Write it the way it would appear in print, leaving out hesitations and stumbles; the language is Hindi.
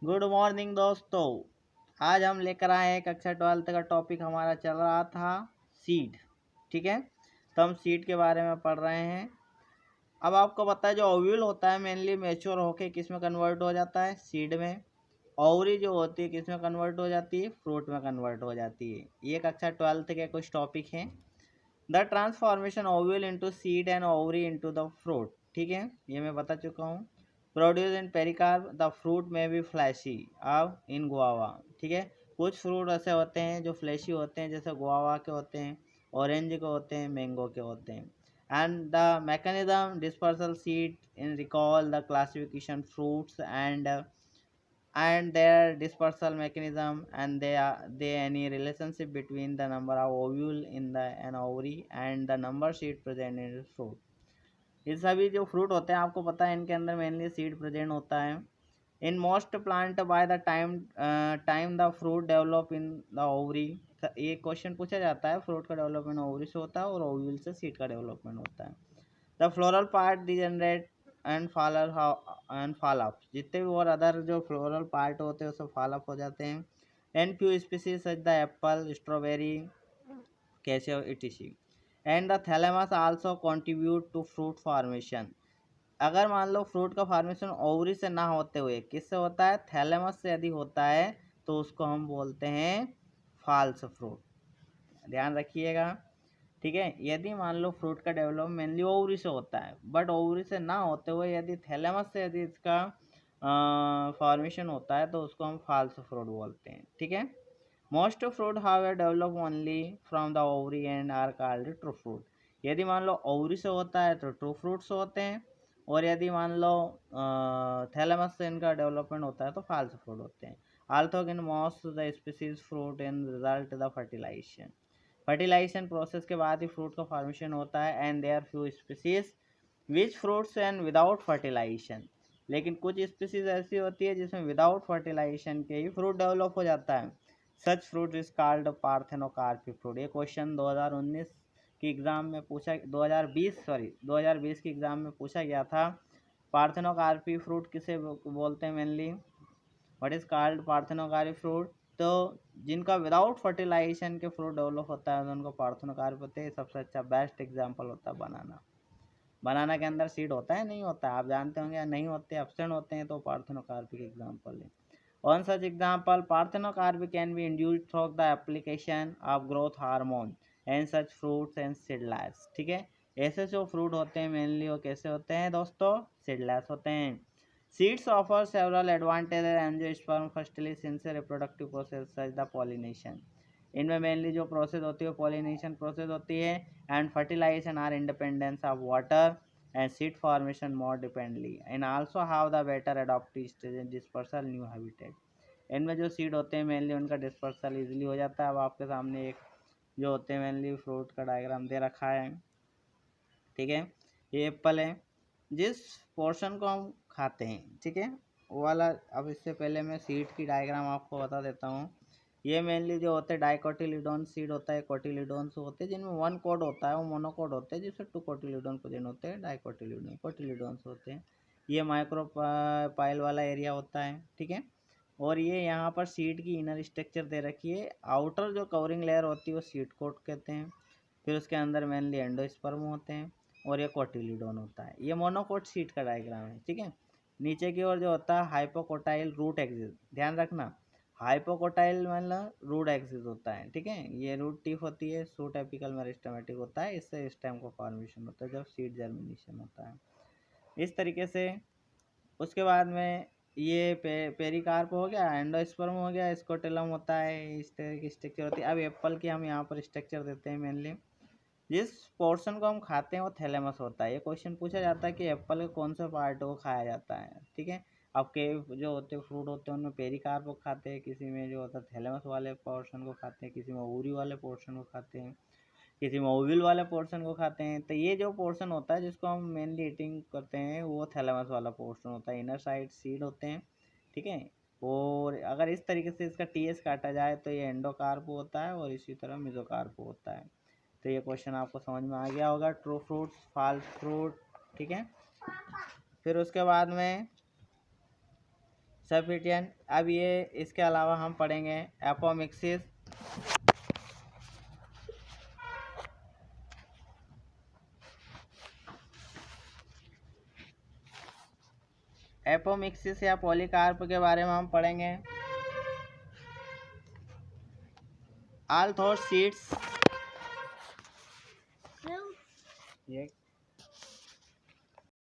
गुड मॉर्निंग दोस्तों। आज हम लेकर आए हैं कक्षा 12 का टॉपिक हमारा चल रहा था सीड। ठीक है, तो हम सीड के बारे में पढ़ रहे हैं। अब आपको पता है जो ओव्यूल होता है मेनली मैच्योर होके किस में कन्वर्ट हो जाता है, सीड में। ओवरी जो होती है किस में कन्वर्ट हो जाती है, फ्रूट में कन्वर्ट हो जाती है। ये कक्षा 12 के कुछ टॉपिक हैं। The transformation ovule into seed and ovary into the fruit. ठीक है, ये मैं बता चुका हूँ। Produce in pericarp the fruit में बी फ्लैशी अब इन गुआवा। ठीक है, कुछ फ्रूट ऐसे होते हैं जो फ्लैशी होते हैं, जैसे गुआवा के होते हैं, ऑरेंज के होते हैं, मैंगो के होते हैं। And the mechanism dispersal seed in recall the classification fruits and their dispersal mechanism, and they any relationship between the number of ovule in the an ovary and the number seed present in the fruit। ये सभी जो फ्रूट होते हैं आपको पता है इनके अंदर मेनली सीड प्रेजेंट होता है। In most plant by the time the fruit develop in the ovary. ये क्वेश्चन पूछा जाता है, फ्रूट का डेवलपमेंट ओवरी से होता है और ओव्यूल से सीड का डेवलपमेंट होता है। The floral part degenerate and fall up. जितने भी और अदर जो फ्लोरल पार्ट होते हैं वो सब फॉल अप हो जाते हैं। And few species such the apple, strawberry, cashew इटिशी। And the thalamus also contribute to fruit formation. अगर मान लो फ्रूट का फॉर्मेशन ओवरी से ना होते हुए किससे होता है, थैलेमस से यदि होता है तो उसको हम बोलते हैं फॉल्स फ्रूट। ध्यान रखिएगा। ठीक है, यदि मान लो फ्रूट का डेवलपमेंट मेनली ओवरी से होता है, बट ओवरी से ना होते हुए यदि थैलेमस से यदि इसका फॉर्मेशन होता है तो उसको हम फॉल्स फ्रूट बोलते हैं। ठीक है, most fruit how develop only from the ovary and are called true fruit. यदि मान लो ओवरी से होता है तो ट्रू फ्रूट्स होते हैं, और यदि मान लो थैलेमस से इनका डेवलपमेंट होता है तो फॉल्स फ्रूट होते हैं। Also in most the species fruit in result the fertilization. Fertilization process के बाद ही फ्रूट का फॉर्मेशन होता है। And there few species which fruits and without fertilization. लेकिन कुछ स्पीसीज ऐसी होती है जिसमें विदाउट फर्टिलाइजेशन के ही फ्रूट डेवलप हो जाता है। Such fruit is called parthenocarpy fruit. ये क्वेश्चन 2019 की एग्ज़ाम में पूछा, 2020 की एग्ज़ाम में पूछा गया था। पार्थेनोकार्पी फ्रूट किसे बोलते हैं mainly, what is called parthenocarpy fruit. तो जिनका विदाउट फर्टिलाइजेशन के फ्रूट डेवलप होता है तो उनको पार्थेनोकार्पी होते हैं। सबसे अच्छा बेस्ट एग्जांपल होता है बनाना। बनाना के अंदर सीड होता है, नहीं होता है, आप जानते होंगे या नहीं होते, एब्सेंट होते हैं, तो पार्थेनोकार्पी के एग्जांपल है। On such example parthenocarpy can be induced through the application of growth hormone and such fruits and seedless. ठीक है, ऐसे जो फ्रूट होते हैं मेनली वो कैसे होते हैं दोस्तों, सीडलेस होते हैं। Seeds offer several advantages angiosperm firstly since a reproductive process such the pollination। इनमें मेनली जो प्रोसेस होती है पॉलिनेशन प्रोसेस होती है, and fertilisation are independence of water and seed formation more dependently and also how the better adaptive stage in dispersal new habitat. इनमें जो सीड होते हैं मेनली उनका डिस्पर्सल इजीली हो जाता है। अब आपके सामने एक जो होते हैं मेनली फ्रूट का डायग्राम दे रखा है। ठीक है, ये एप्पल है, जिस पोर्शन को हम खाते हैं, ठीक है, वो वाला। अब इससे पहले मैं सीड की डायग्राम आपको बता देता हूँ। ये मेनली जो होते हैं डाइकोटिलिडोन सीड होता है, कोटिलिडोन्स होते हैं जिनमें वन कोड होता है, वो मोनोकोड होते हैं, जिससे टू कोटिलिडोन प्रेजेंट होते हैं, डाइकोटिलिडोन कोटिलिडोन्स होते हैं। ये माइक्रो पाइल वाला एरिया होता है। ठीक है, और ये यहाँ पर सीड की इनर स्ट्रक्चर दे रखी है। आउटर जो कवरिंग लेयर होती है वो सीड कोट कहते हैं। फिर उसके अंदर मेनली एंडोस्पर्म होते हैं और ये कोटिलिडोन होता है। ये मोनोकोट सीड का डायग्राम है। ठीक है, नीचे की ओर जो होता है हाइपोकोटाइल रूट एक्सिस, ध्यान रखना, हाइपोकोटाइल मतलब रूट एक्सिस होता है। ठीक है, ये रूट टिप होती है, सूट एपिकल मेरिस्टेमेटिक होता है, इससे स्टेम का फॉर्मेशन होता है जब सीड जर्मिनेशन होता है, इस तरीके से। उसके बाद में ये पेरिकार्प हो गया, एंडोस्पर्म हो गया, स्कोटेलम होता है, इस तरह की स्ट्रक्चर होती है। अब एप्पल की हम यहाँ पर स्ट्रक्चर देते हैं मेनली। जिस पोर्शन को हम खाते हैं वो थैलेमस होता है। ये क्वेश्चन पूछा जाता है कि एप्पल के कौन से पार्ट को खाया जाता है। ठीक है, अब के जो होते हैं फ्रूट होते हैं उनमें पेरिकार्प को खाते हैं, किसी में जो होता है थैलेमस वाले पोर्शन को खाते हैं, किसी में ओवरी वाले पोर्शन को खाते हैं, किसी में ओव्यूल वाले पोर्शन को खाते हैं। तो ये जो पोर्शन होता है जिसको हम मेनली ईटिंग करते हैं वो थैलेमस वाला पोर्शन होता है, इनर साइड सीड होते हैं। ठीक है, और अगर इस तरीके से इसका टीएस काटा जाए तो ये एंडोकार्प होता है और इसी तरह मेसोकार्प होता है। तो ये क्वेश्चन आपको समझ में आ गया होगा, ट्रू फ्रूट्स फॉल्स फ्रूट। ठीक है, फिर उसके बाद में सफिशिएंट। अब ये इसके अलावा हम पढ़ेंगे एपोमिक्सिस। एपोमिक्सिस या पॉलीकार्प के बारे में हम पढ़ेंगे। ऑल थॉट सीड्स, ये